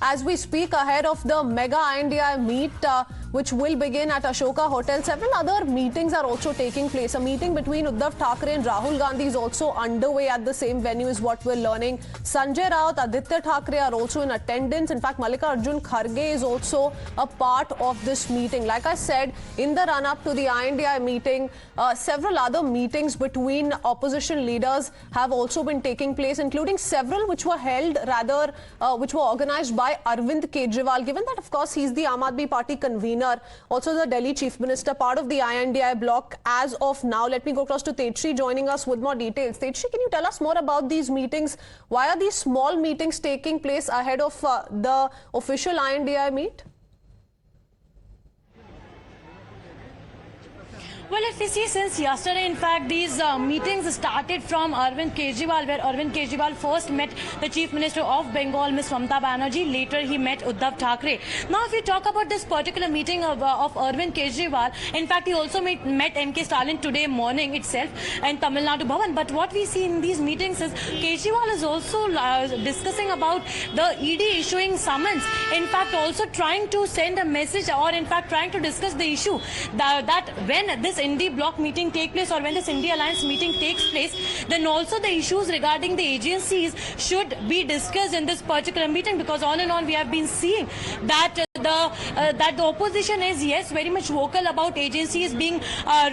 as we speak ahead of the mega INDI meet, which will begin at Ashoka Hotel. Several other meetings are also taking place. A meeting between Uddhav Thackeray and Rahul Gandhi is also underway at the same venue, is what we're learning. Sanjay Raut, Aditya Thackeray are also in attendance. In fact, Mallikarjun Kharge is also a part of this meeting. Like I said, in the run-up to the INDI meeting, several other meetings between opposition leaders have also been taking place, including several which were held, which were organized by Arvind Kejriwal. Given that, of course, he's the Aam Aadmi Party convener, also the Delhi Chief Minister, part of the INDI bloc as of now. Let me go across to Tetri joining us with more details. Tetri, can you tell us more about these meetings? Why are these small meetings taking place ahead of the official INDI meet? Well, if we see since yesterday, in fact, these meetings started from Arvind Kejriwal, where Arvind Kejriwal first met the Chief Minister of Bengal, Ms. Mamata Banerjee. Later, he met Uddhav Thackeray. Now, if we talk about this particular meeting of Arvind Kejriwal, in fact, he also met M.K. Stalin today morning itself in Tamil Nadu Bhavan. But what we see in these meetings is Kejriwal is also discussing about the ED issuing summons. In fact, also trying to send a message, or in fact, trying to discuss the issue that when this India bloc meeting take place, or when this India Alliance meeting takes place, then also the issues regarding the agencies should be discussed in this particular meeting, because all in all we have been seeing that the opposition is, yes, very much vocal about agencies being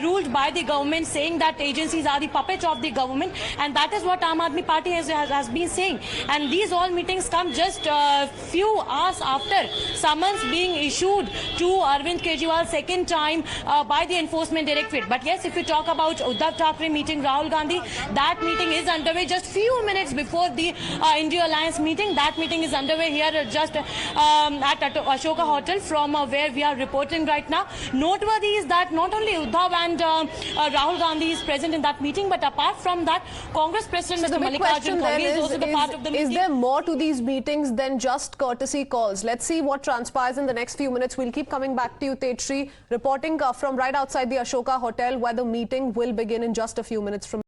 ruled by the government, saying that agencies are the puppets of the government, and that is what Aam Aadmi Party has been saying. And these all meetings come just a few hours after summons being issued to Arvind Kejriwal second time by the Enforcement Directorate. But yes, if you talk about Uddhav Thackeray meeting Rahul Gandhi, that meeting is underway just few minutes before the India Alliance meeting. That meeting is underway here just at Ashoka Hotel, from where we are reporting right now. Noteworthy is that not only Uddhav and Rahul Gandhi is present in that meeting, but apart from that, Congress President Mr. Mallikarjun Kharge is also the part of the meeting. Is there more to these meetings than just courtesy calls? Let's see what transpires in the next few minutes. We'll keep coming back to you, Tetri, reporting from right outside the Ashoka Hotel, where the meeting will begin in just a few minutes from